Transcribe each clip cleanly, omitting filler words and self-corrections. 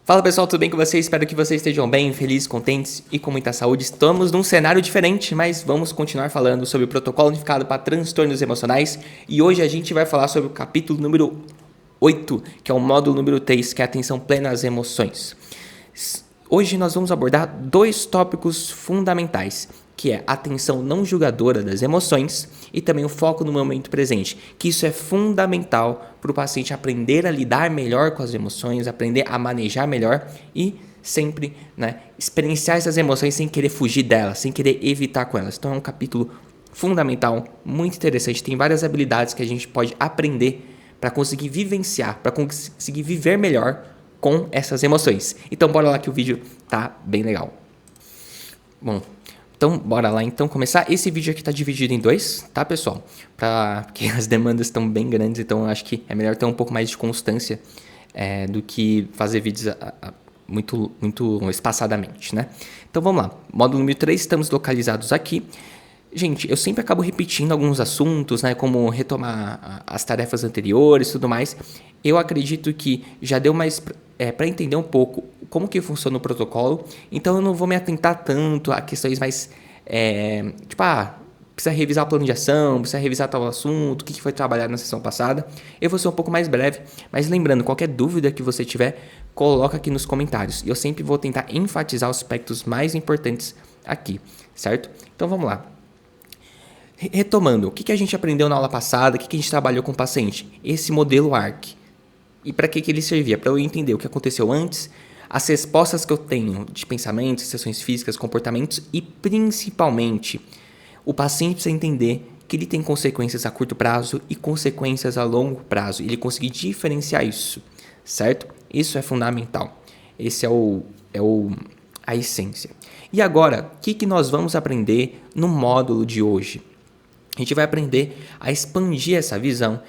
Fala pessoal, tudo bem com vocês? Espero que vocês estejam bem, felizes, contentes e com muita saúde. Estamos num cenário diferente, mas vamos continuar falando sobre o protocolo unificado para transtornos emocionais. E hoje a gente vai falar sobre o capítulo número 8, que é o módulo número 3, que é a atenção plena às emoções. Hoje nós vamos abordar dois tópicos fundamentais, que é a atenção não julgadora das emoções e também o foco no momento presente, que isso é fundamental para o paciente aprender a lidar melhor com as emoções, aprender a manejar melhor e sempre experienciar essas emoções sem querer fugir delas, sem querer evitar com elas. Então é um capítulo fundamental, muito interessante, tem várias habilidades que a gente pode aprender para conseguir vivenciar, para conseguir viver melhor com essas emoções. Então bora lá que o vídeo tá bem legal. Bom, então, bora lá então começar. Esse vídeo aqui tá dividido em dois, tá, pessoal? Porque as demandas estão bem grandes, então eu acho que é melhor ter um pouco mais de constância do que fazer vídeos muito espaçadamente, né? Então, vamos lá. Módulo número 3, estamos localizados aqui. Gente, eu sempre acabo repetindo alguns assuntos, né? Como retomar as tarefas anteriores e tudo mais. Eu acredito que já deu mais para entender um pouco como que funciona o protocolo. Então, eu não vou me atentar tanto a questões mais... precisa revisar o plano de ação, precisa revisar tal assunto, o que foi trabalhado na sessão passada. Eu vou ser um pouco mais breve, mas lembrando, qualquer dúvida que você tiver, coloca aqui nos comentários. E eu sempre vou tentar enfatizar os aspectos mais importantes aqui, certo? Então, vamos lá. Retomando, o que a gente aprendeu na aula passada, o que a gente trabalhou com o paciente? Esse modelo ARC. E para que ele servia? Para eu entender o que aconteceu antes, as respostas que eu tenho de pensamentos, sessões físicas, comportamentos e principalmente o paciente precisa entender que ele tem consequências a curto prazo e consequências a longo prazo. Ele conseguir diferenciar isso, certo? Isso é fundamental. Esse é a essência. E agora, o que nós vamos aprender no módulo de hoje? A gente vai aprender a expandir essa visão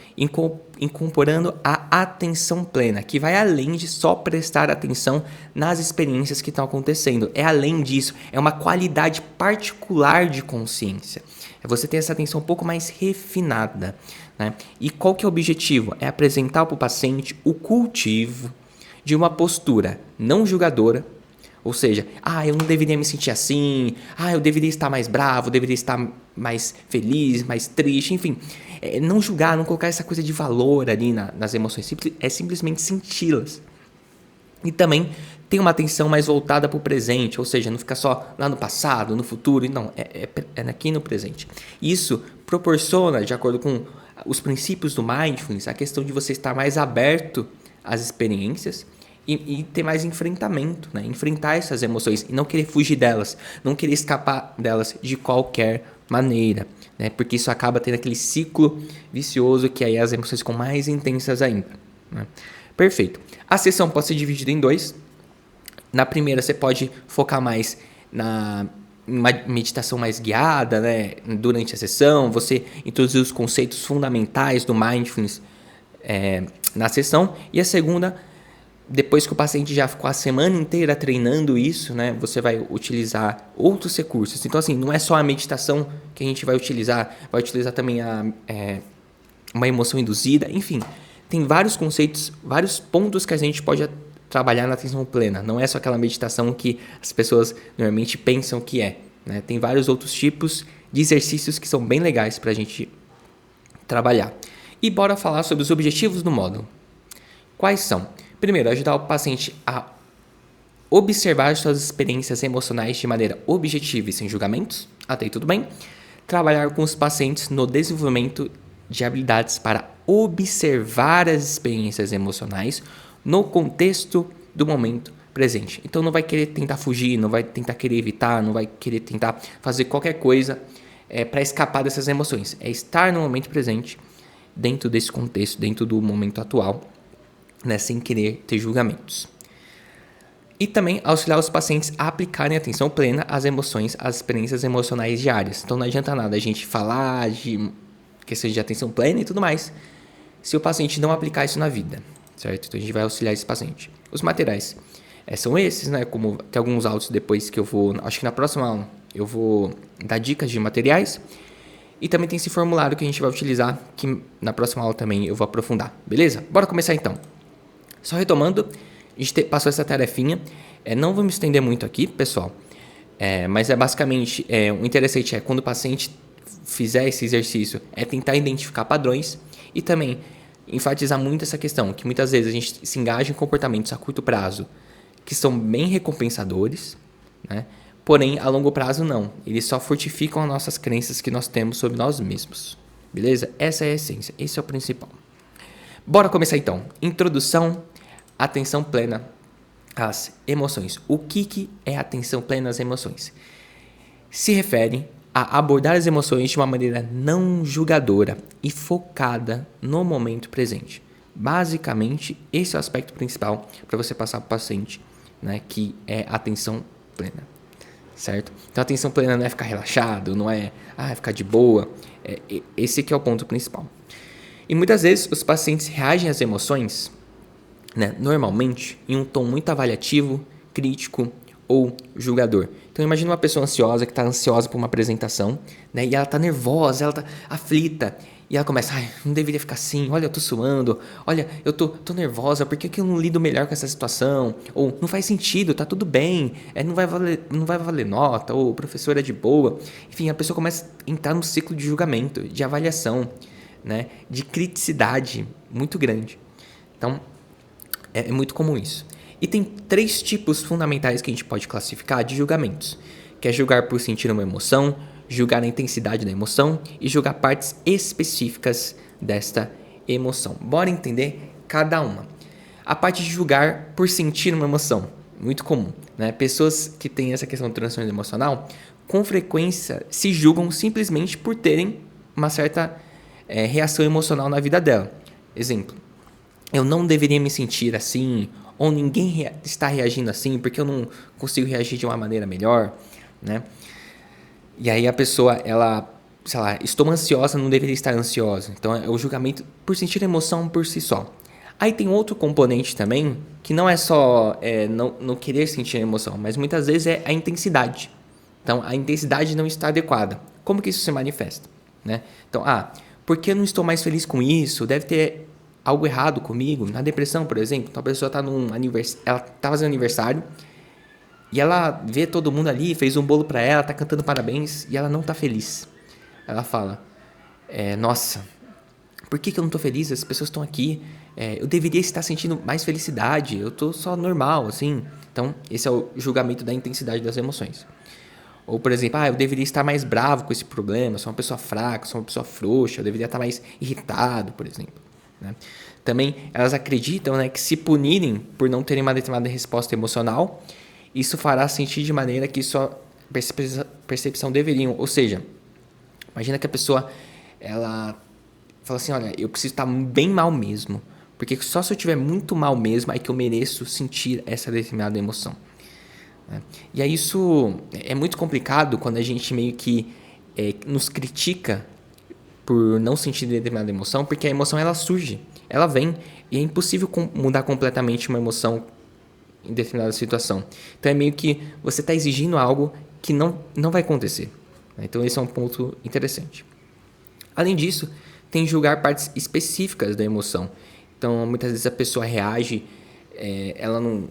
incorporando a atenção plena, que vai além de só prestar atenção nas experiências que estão acontecendo. É além disso, é uma qualidade particular de consciência. É você ter essa atenção um pouco mais refinada, né? E qual que é o objetivo? É apresentar para o paciente o cultivo de uma postura não julgadora. Ou seja, eu não deveria me sentir assim, eu deveria estar mais bravo, deveria estar mais feliz, mais triste, enfim. Não julgar, não colocar essa coisa de valor ali nas emoções, é simplesmente senti-las. E também ter uma atenção mais voltada para o presente, ou seja, não ficar só lá no passado, no futuro, não, é aqui no presente. Isso proporciona, de acordo com os princípios do Mindfulness, a questão de você estar mais aberto às experiências, e ter mais enfrentamento, né? Enfrentar essas emoções e não querer fugir delas, não querer escapar delas de qualquer maneira, né? Porque isso acaba tendo aquele ciclo vicioso que aí as emoções ficam mais intensas ainda, né? Perfeito. A sessão pode ser dividida em dois. Na primeira você pode focar mais na uma meditação mais guiada, né? Durante a sessão, você introduzir os conceitos fundamentais do Mindfulness na sessão. E a segunda, depois que o paciente já ficou a semana inteira treinando isso, né, você vai utilizar outros recursos. Então, assim, não é só a meditação que a gente vai utilizar também uma emoção induzida, enfim. Tem vários conceitos, vários pontos que a gente pode trabalhar na atenção plena. Não é só aquela meditação que as pessoas normalmente pensam que é, né? Tem vários outros tipos de exercícios que são bem legais para a gente trabalhar. E bora falar sobre os objetivos do módulo. Quais são? Primeiro, ajudar o paciente a observar suas experiências emocionais de maneira objetiva e sem julgamentos. Até aí tudo bem. Trabalhar com os pacientes no desenvolvimento de habilidades para observar as experiências emocionais no contexto do momento presente. Então não vai querer tentar fugir, não vai tentar querer evitar, não vai querer tentar fazer qualquer coisa para escapar dessas emoções. É estar no momento presente, dentro desse contexto, dentro do momento atual, né, sem querer ter julgamentos. E também auxiliar os pacientes a aplicarem atenção plena às emoções, às experiências emocionais diárias. Então não adianta nada a gente falar de questões de atenção plena e tudo mais, se o paciente não aplicar isso na vida, certo? Então a gente vai auxiliar esse paciente. Os materiais são esses, né? Como tem alguns áudios depois que eu vou, acho que na próxima aula eu vou dar dicas de materiais. E também tem esse formulário que a gente vai utilizar, que na próxima aula também eu vou aprofundar, beleza? Bora começar então. Só retomando, A gente passou essa tarefinha. Não vou me estender muito aqui, pessoal. Mas basicamente, o interessante é quando o paciente fizer esse exercício, é tentar identificar padrões e também enfatizar muito essa questão, que muitas vezes a gente se engaja em comportamentos a curto prazo que são bem recompensadores, né? Porém, a longo prazo não. Eles só fortificam as nossas crenças que nós temos sobre nós mesmos. Beleza? Essa é a essência. Esse é o principal. Bora começar então. Introdução, atenção plena às emoções. O que é atenção plena às emoções? Se refere a abordar as emoções de uma maneira não julgadora e focada no momento presente. Basicamente, esse é o aspecto principal para você passar para o paciente, né, que é atenção plena, certo? Então, atenção plena não é ficar relaxado, não é ficar de boa. Esse que é o ponto principal. E muitas vezes os pacientes reagem às emoções, né, normalmente em um tom muito avaliativo, crítico ou julgador. Então imagina uma pessoa ansiosa que está ansiosa por uma apresentação, né, e ela está nervosa, ela está aflita, e ela começa, não deveria ficar assim, olha, eu tô suando, olha, eu tô nervosa, por que eu não lido melhor com essa situação? Ou não faz sentido, tá tudo bem, não vai valer nota, ou o professor é de boa. Enfim, a pessoa começa a entrar num ciclo de julgamento, de avaliação, né, de criticidade muito grande. Então, é muito comum isso. E tem 3 tipos fundamentais que a gente pode classificar de julgamentos, que é julgar por sentir uma emoção, julgar a intensidade da emoção e julgar partes específicas desta emoção. Bora entender cada uma. A parte de julgar por sentir uma emoção, muito comum, né? Pessoas que têm essa questão do transtorno emocional, com frequência se julgam simplesmente por terem uma certa reação emocional na vida dela. Exemplo, eu não deveria me sentir assim, ou ninguém está reagindo assim porque eu não consigo reagir de uma maneira melhor, né? E aí a pessoa, ela, sei lá, estou ansiosa, não deveria estar ansiosa. Então é o julgamento por sentir emoção por si só. Aí tem outro componente também, que não é só não querer sentir emoção, mas muitas vezes é a intensidade. Então a intensidade não está adequada. Como que isso se manifesta, né? Então, por que eu não estou mais feliz com isso? Deve ter algo errado comigo. Na depressão, por exemplo, então a pessoa está ela tá fazendo aniversário e ela vê todo mundo ali, fez um bolo para ela, tá cantando parabéns e ela não tá feliz. Ela fala, nossa, por que eu não tô feliz? As pessoas estão aqui, eu deveria estar sentindo mais felicidade, eu tô só normal, assim. Então, esse é o julgamento da intensidade das emoções. Ou, por exemplo, eu deveria estar mais bravo com esse problema, sou uma pessoa fraca, sou uma pessoa frouxa, eu deveria estar mais irritado, por exemplo, né? Também elas acreditam, né, que se punirem por não terem uma determinada resposta emocional, isso fará sentir de maneira que sua percepção deveriam. Ou seja, imagina que a pessoa, ela fala assim, olha, eu preciso estar bem mal mesmo, porque só se eu estiver muito mal mesmo, aí que eu mereço sentir essa determinada emoção. E aí isso é muito complicado quando a gente meio que nos critica por não sentir determinada emoção, porque a emoção ela surge, ela vem, e é impossível mudar completamente uma emoção em determinada situação. Então é meio que você está exigindo algo que não vai acontecer. Então esse é um ponto interessante. Além disso, tem julgar partes específicas da emoção. Então muitas vezes a pessoa reage, ela não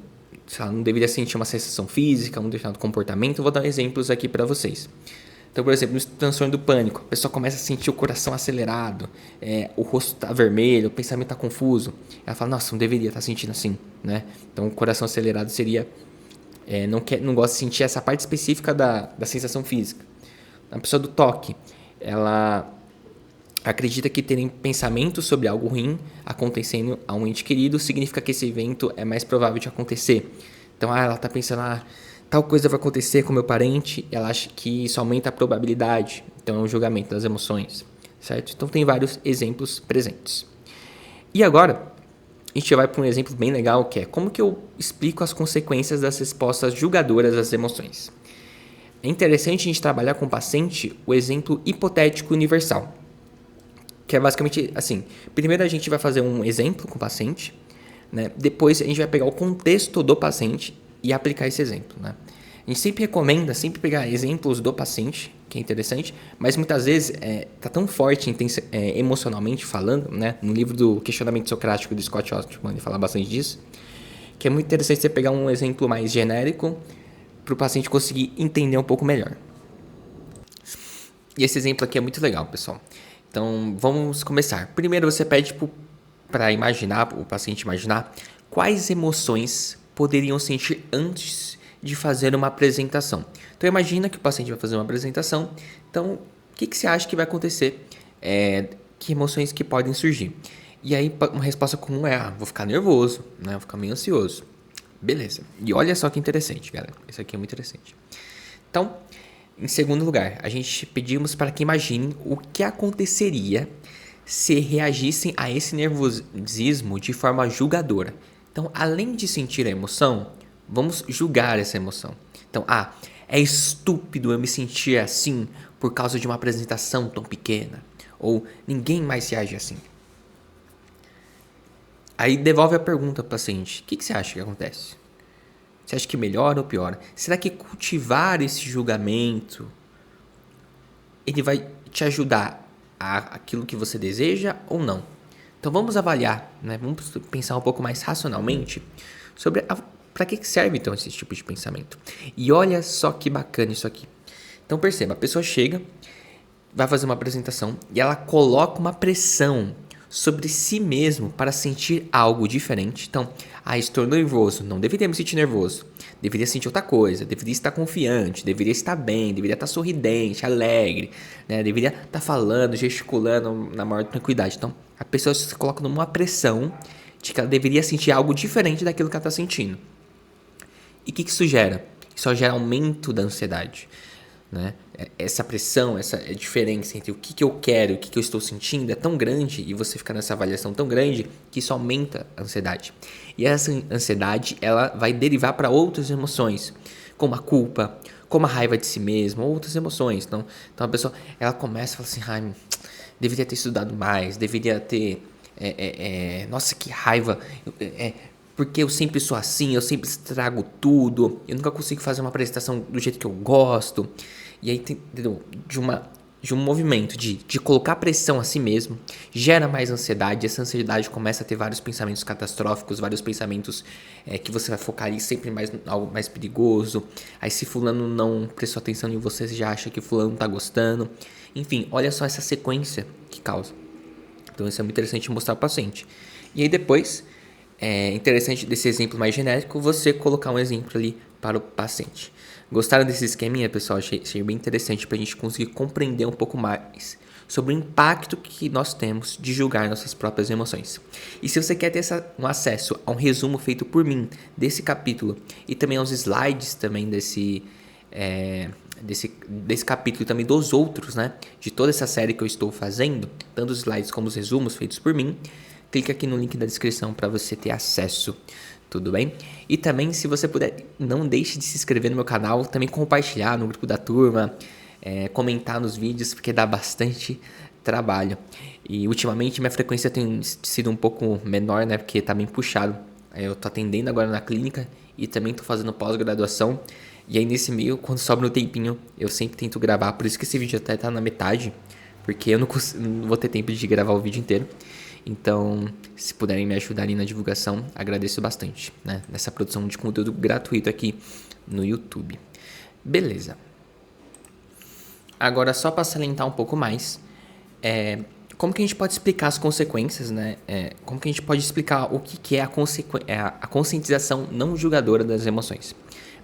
deveria sentir uma sensação física, um determinado comportamento. Eu vou dar exemplos aqui para vocês. Então, por exemplo, no transtorno do pânico, a pessoa começa a sentir o coração acelerado, o rosto está vermelho, o pensamento está confuso. Ela fala, nossa, não deveria estar sentindo assim, né? Então, o coração acelerado seria, não gosta de sentir essa parte específica da sensação física. A pessoa do toque, ela acredita que terem pensamentos sobre algo ruim acontecendo a um ente querido significa que esse evento é mais provável de acontecer. Então, ela está pensando, tal coisa vai acontecer com meu parente, ela acha que isso aumenta a probabilidade. Então, é um julgamento das emoções, certo? Então, tem vários exemplos presentes. E agora, a gente vai para um exemplo bem legal, que é como que eu explico as consequências das respostas julgadoras às emoções. É interessante a gente trabalhar com o paciente o exemplo hipotético universal, que é basicamente assim, primeiro a gente vai fazer um exemplo com o paciente, né? Depois a gente vai pegar o contexto do paciente e aplicar esse exemplo, né? A gente sempre recomenda pegar exemplos do paciente, que é interessante, mas muitas vezes tá tão forte emocionalmente falando, né? No livro do Questionamento Socrático do Scott Ostman, ele fala bastante disso, que é muito interessante você pegar um exemplo mais genérico para o paciente conseguir entender um pouco melhor. E esse exemplo aqui é muito legal, pessoal. Então, vamos começar. Primeiro, você pede para imaginar, o paciente imaginar, quais emoções poderiam sentir antes de fazer uma apresentação. Então, imagina que o paciente vai fazer uma apresentação. Então, o que você acha que vai acontecer? Que emoções que podem surgir? E aí, uma resposta comum é, vou ficar nervoso, né? Vou ficar meio ansioso. Beleza. E olha só que interessante, galera. Isso aqui é muito interessante. Então, em segundo lugar, a gente pedimos para que imaginem o que aconteceria se reagissem a esse nervosismo de forma julgadora. Então, além de sentir a emoção, vamos julgar essa emoção. Então, é estúpido eu me sentir assim por causa de uma apresentação tão pequena. Ou ninguém mais se age assim. Aí devolve a pergunta para o paciente. O que você acha que acontece? Você acha que melhora ou piora? Será que cultivar esse julgamento, ele vai te ajudar aquilo que você deseja ou não? Então vamos avaliar, né? Vamos pensar um pouco mais racionalmente sobre para que serve então esse tipo de pensamento. E olha só que bacana isso aqui. Então perceba, a pessoa chega, vai fazer uma apresentação e ela coloca uma pressão sobre si mesmo para sentir algo diferente. Então, estou nervoso. Não deveria me sentir nervoso. Deveria sentir outra coisa. Deveria estar confiante. Deveria estar bem. Deveria estar sorridente, alegre. Né? Deveria estar falando, gesticulando na maior tranquilidade. Então, a pessoa se coloca numa pressão de que ela deveria sentir algo diferente daquilo que ela está sentindo. E o que isso gera? Isso gera aumento da ansiedade. Né? Essa pressão, essa diferença entre o que eu quero e o que eu estou sentindo é tão grande, e você fica nessa avaliação tão grande, que isso aumenta a ansiedade. E essa ansiedade, ela vai derivar para outras emoções, como a culpa, como a raiva de si mesmo, outras emoções. Então a pessoa, ela começa a falar assim, deveria ter estudado mais, deveria ter... nossa, que raiva... porque eu sempre sou assim, eu sempre estrago tudo, eu nunca consigo fazer uma apresentação do jeito que eu gosto. E aí, entendeu? De um movimento de colocar pressão a si mesmo, gera mais ansiedade, e essa ansiedade começa a ter vários pensamentos catastróficos, vários pensamentos que você vai focar ali sempre mais em algo mais perigoso. Aí se fulano não prestou atenção em você, você já acha que fulano não tá gostando. Enfim, olha só essa sequência que causa. Então isso é muito interessante mostrar ao paciente. E aí depois... é interessante desse exemplo mais genérico você colocar um exemplo ali para o paciente. Gostaram desse esqueminha, pessoal? Achei bem interessante para a gente conseguir compreender um pouco mais sobre o impacto que nós temos de julgar nossas próprias emoções. E se você quer ter um acesso a um resumo feito por mim desse capítulo e também aos slides também desse capítulo e também dos outros, né, de toda essa série que eu estou fazendo, tanto os slides como os resumos feitos por mim, clica aqui no link da descrição para você ter acesso, tudo bem? E também, se você puder, não deixe de se inscrever no meu canal, também compartilhar no grupo da turma, comentar nos vídeos, porque dá bastante trabalho. E ultimamente minha frequência tem sido um pouco menor, né, porque tá bem puxado. Eu tô atendendo agora na clínica e também tô fazendo pós-graduação. E aí nesse meio, quando sobra um tempinho, eu sempre tento gravar. Por isso que esse vídeo até tá na metade, porque eu não vou ter tempo de gravar o vídeo inteiro. Então, se puderem me ajudar ali na divulgação, agradeço bastante, né? Nessa produção de conteúdo gratuito aqui no YouTube. Beleza. Agora, só para salientar um pouco mais, como que a gente pode explicar as consequências, né? Como que a gente pode explicar o que é a conscientização não julgadora das emoções?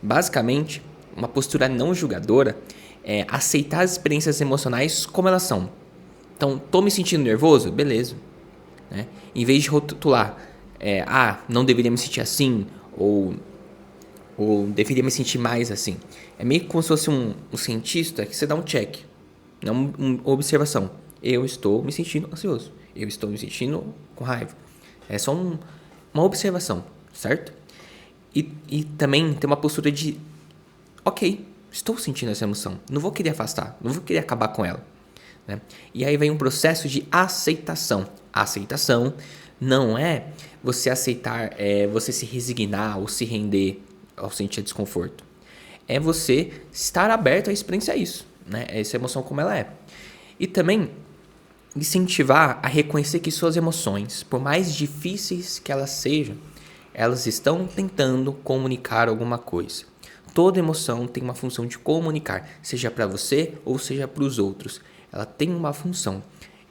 Basicamente, uma postura não julgadora é aceitar as experiências emocionais como elas são. Então, tô me sentindo nervoso? Beleza. Né? Em vez de rotular, não deveria me sentir assim, ou deveria me sentir mais assim. É meio como se fosse um cientista que você dá um check, não uma observação. Eu estou me sentindo ansioso, eu estou me sentindo com raiva. É só uma observação, certo? E também tem uma postura de, ok, estou sentindo essa emoção, não vou querer afastar, não vou querer acabar com ela. Né? E aí vem um processo de aceitação. A aceitação não é você aceitar, você se resignar ou se render ao sentir desconforto. É você estar aberto a experienciar isso, né? Essa emoção como ela é. E também incentivar a reconhecer que suas emoções, por mais difíceis que elas sejam, elas estão tentando comunicar alguma coisa. Toda emoção tem uma função de comunicar, seja para você ou seja para os outros. Ela tem uma função.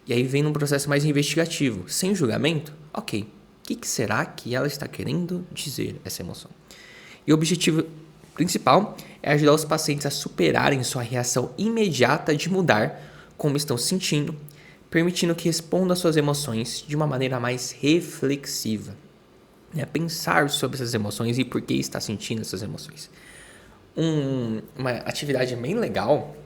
E aí vem num processo mais investigativo, sem julgamento. Ok, o que será que ela está querendo dizer, essa emoção? E o objetivo principal é ajudar os pacientes a superarem sua reação imediata de mudar como estão se sentindo, permitindo que respondam às suas emoções de uma maneira mais reflexiva. Pensar sobre essas emoções e por que está sentindo essas emoções. Uma atividade bem legal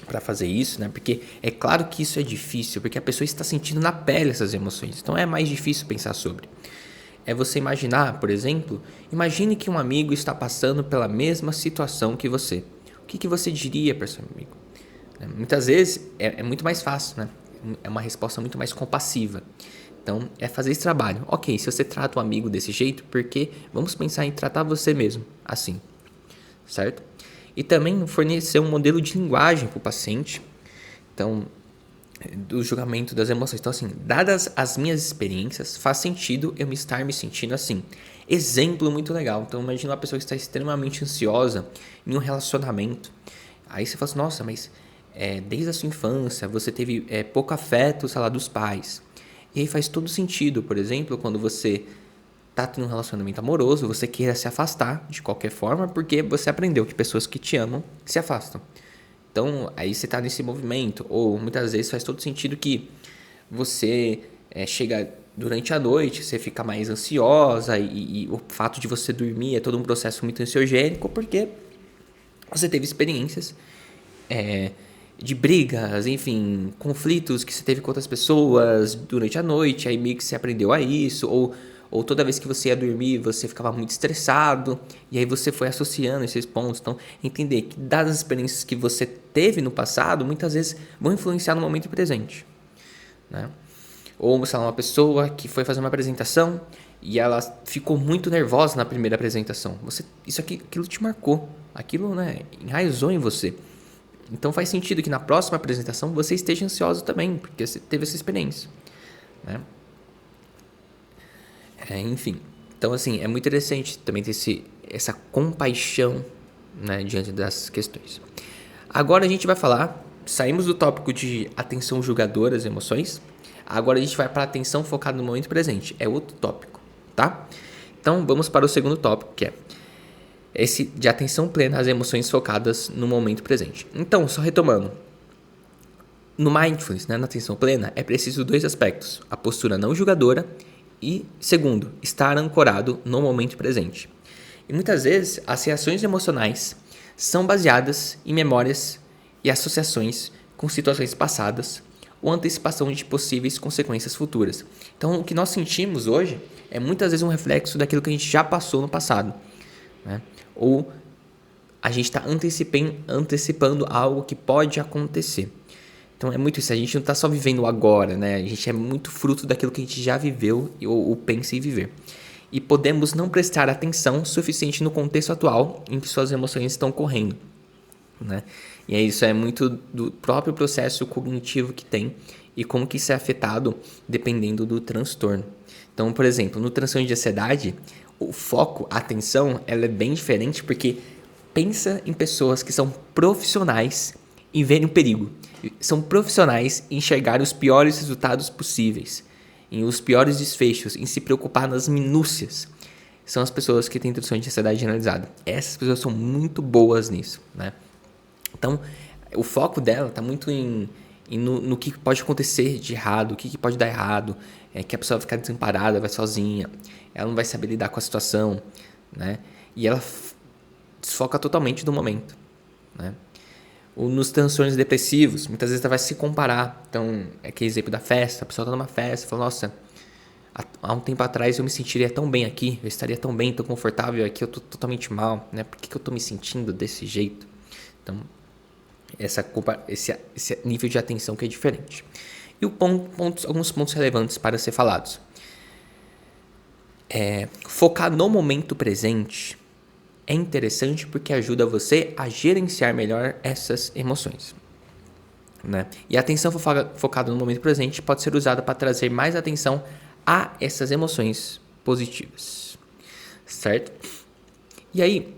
para fazer isso, porque é claro que isso é difícil, porque a pessoa está sentindo na pele essas emoções, então é mais difícil pensar sobre. É você imaginar, por exemplo, imagine que um amigo está passando pela mesma situação que você. O que você diria para seu amigo? Muitas vezes é muito mais fácil, É uma resposta muito mais compassiva. Então, é fazer esse trabalho. Ok, se você trata um amigo desse jeito, porque vamos pensar em tratar você mesmo assim, certo? E também fornecer um modelo de linguagem para o paciente. Então, do julgamento das emoções. Então, assim, dadas as minhas experiências, faz sentido eu estar me sentindo assim. Exemplo muito legal. Então, imagina uma pessoa que está extremamente ansiosa em um relacionamento. Aí você fala assim, nossa, mas desde a sua infância você teve pouco afeto, sei lá, dos pais. E aí faz todo sentido, por exemplo, quando você está tendo um relacionamento amoroso, você queira se afastar de qualquer forma, porque você aprendeu que pessoas que te amam se afastam. Então, aí você está nesse movimento. Ou muitas vezes faz todo sentido que você chega durante a noite, você fica mais ansiosa e o fato de você dormir é todo um processo muito ansiogênico porque você teve experiências de brigas, enfim, conflitos que você teve com outras pessoas durante a noite, aí meio que você aprendeu a isso, ou toda vez que você ia dormir, você ficava muito estressado, e aí você foi associando esses pontos. Então, entender que das experiências que você teve no passado, muitas vezes vão influenciar no momento presente, Ou, sei lá, uma pessoa que foi fazer uma apresentação e ela ficou muito nervosa na primeira apresentação. Aquilo te marcou, aquilo, enraizou em você. Então, faz sentido que na próxima apresentação você esteja ansioso também, porque você teve essa experiência, enfim, então assim, é muito interessante também ter essa compaixão diante das questões. Agora a gente vai falar, saímos do tópico de atenção julgadora às emoções, agora a gente vai para a atenção focada no momento presente, é outro tópico, tá? Então vamos para o segundo tópico, que é esse de atenção plena às emoções focadas no momento presente. Então, só retomando, no mindfulness, na atenção plena, é preciso dois aspectos, a postura não julgadora e, segundo, estar ancorado no momento presente. E muitas vezes, as reações emocionais são baseadas em memórias e associações com situações passadas ou antecipação de possíveis consequências futuras. Então, o que nós sentimos hoje é muitas vezes um reflexo daquilo que a gente já passou no passado, Ou a gente está antecipando algo que pode acontecer. Então, é muito isso. A gente não está só vivendo o agora, A gente é muito fruto daquilo que a gente já viveu ou pensa em viver. E podemos não prestar atenção suficiente no contexto atual em que suas emoções estão ocorrendo, E isso é muito do próprio processo cognitivo que tem e como que isso é afetado dependendo do transtorno. Então, por exemplo, no transtorno de ansiedade, o foco, a atenção, ela é bem diferente porque pensa em pessoas que são profissionais em verem o perigo. São profissionais em enxergar os piores resultados possíveis, em os piores desfechos, em se preocupar nas minúcias. São as pessoas que têm transtorno de ansiedade generalizada. Essas pessoas são muito boas nisso, Então, o foco dela está muito no que pode acontecer de errado, o que pode dar errado, que a pessoa vai ficar desamparada, vai sozinha, ela não vai saber lidar com a situação, E ela desfoca totalmente do momento, Ou nos transtornos depressivos, muitas vezes ela vai se comparar. Então, é aquele exemplo da festa, a pessoa está numa festa e fala, nossa, há um tempo atrás eu me sentiria tão bem aqui, eu estaria tão bem, tão confortável aqui, eu estou totalmente mal, Por que eu estou me sentindo desse jeito? Então, esse nível de atenção que é diferente. E alguns pontos relevantes para ser falados. Focar no momento presente é interessante porque ajuda você a gerenciar melhor essas emoções, E a atenção focada no momento presente pode ser usada para trazer mais atenção a essas emoções positivas. certo? E aí,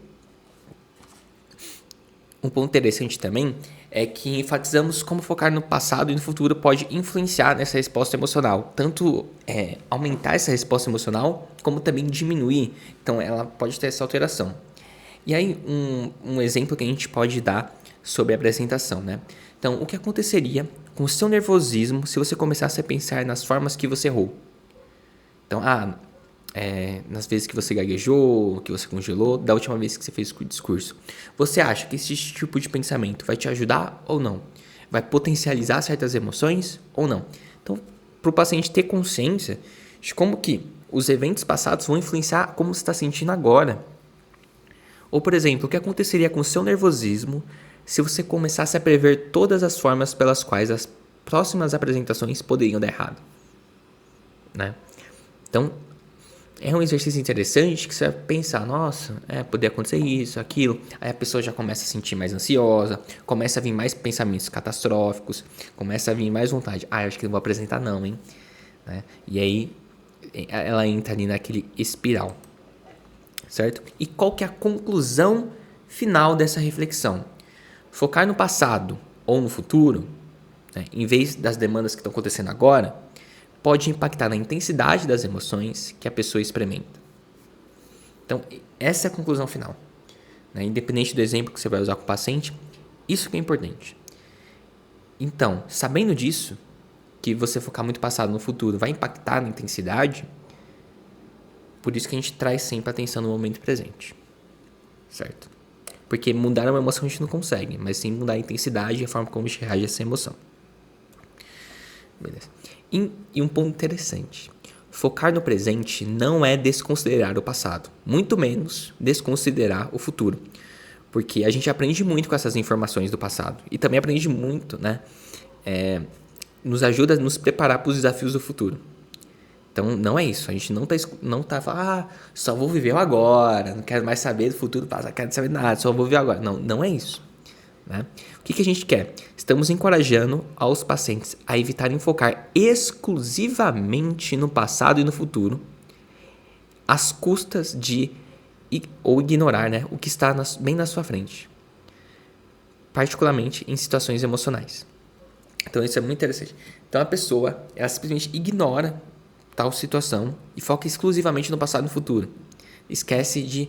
um ponto interessante também é que enfatizamos como focar no passado e no futuro pode influenciar nessa resposta emocional. Tanto aumentar essa resposta emocional, como também diminuir. Então, ela pode ter essa alteração. E aí, um exemplo que a gente pode dar sobre a apresentação, né? Então, o que aconteceria com o seu nervosismo se você começasse a pensar nas formas que você errou? Então, nas vezes que você gaguejou, que você congelou, da última vez que você fez o discurso. Você acha que esse tipo de pensamento vai te ajudar ou não? Vai potencializar certas emoções ou não? Então, para o paciente ter consciência de como que os eventos passados vão influenciar como você está sentindo agora. Ou, por exemplo, o que aconteceria com o seu nervosismo se você começasse a prever todas as formas pelas quais as próximas apresentações poderiam dar errado, né? Então, é um exercício interessante que você vai pensar, nossa, poderia acontecer isso, aquilo. Aí a pessoa já começa a se sentir mais ansiosa, começa a vir mais pensamentos catastróficos, começa a vir mais vontade. Eu acho que não vou apresentar não, hein? Né? E aí ela entra ali naquele espiral, certo? E qual que é a conclusão final dessa reflexão? Focar no passado ou no futuro, né, em vez das demandas que estão acontecendo agora, pode impactar na intensidade das emoções que a pessoa experimenta. Então, essa é a conclusão final, né? Independente do exemplo que você vai usar com o paciente, isso que é importante. Então, sabendo disso, que você focar muito passado no futuro vai impactar na intensidade, por isso que a gente traz sempre a atenção no momento presente, certo? Porque mudar uma emoção a gente não consegue, mas sim mudar a intensidade e a forma como a gente reage a essa emoção. Beleza. E um ponto interessante. Focar no presente não é desconsiderar o passado, muito menos desconsiderar o futuro. Porque a gente aprende muito com essas informações do passado. E também aprende muito, né? Nos ajuda a nos preparar para os desafios do futuro. Então, não é isso. A gente não tá falando, só vou viver o agora, não quero mais saber do futuro, não quero saber nada, só vou viver agora. Não é isso. Né? O que a gente quer? Estamos encorajando aos pacientes a evitarem focar exclusivamente no passado e no futuro, às custas de ou ignorar, né, o que está bem na sua frente, particularmente em situações emocionais. Então isso é muito interessante. Então a pessoa, ela simplesmente ignora tal situação e foca exclusivamente no passado e no futuro. Esquece de,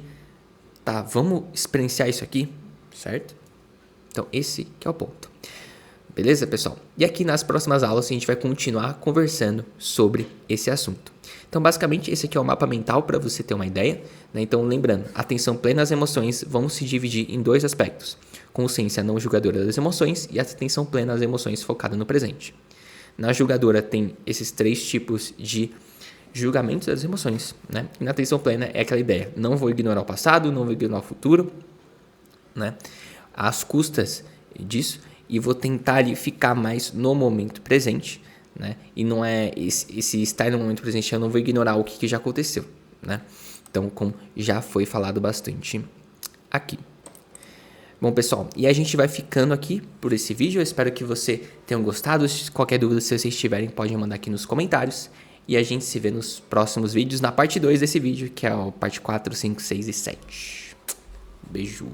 vamos experienciar isso aqui, certo? Então esse que é o ponto. Beleza, pessoal? E aqui nas próximas aulas a gente vai continuar conversando sobre esse assunto. Então, basicamente, esse aqui é o mapa mental para você ter uma ideia, né? Então, lembrando, atenção plena às emoções vão se dividir em dois aspectos. Consciência não julgadora das emoções e atenção plena às emoções focada no presente. Na julgadora tem esses 3 tipos de julgamentos das emoções, né? E na atenção plena é aquela ideia, não vou ignorar o passado, não vou ignorar o futuro, né? Às custas disso, e vou tentar ali ficar mais no momento presente, né? E não é esse estar no momento presente, eu não vou ignorar o que já aconteceu, né? Então, como já foi falado bastante aqui. Bom, pessoal, e a gente vai ficando aqui por esse vídeo. Eu espero que você tenham gostado. Qualquer dúvida, se vocês tiverem, podem mandar aqui nos comentários. E a gente se vê nos próximos vídeos, na parte 2 desse vídeo, que é a parte 4, 5, 6 e 7. Beijo!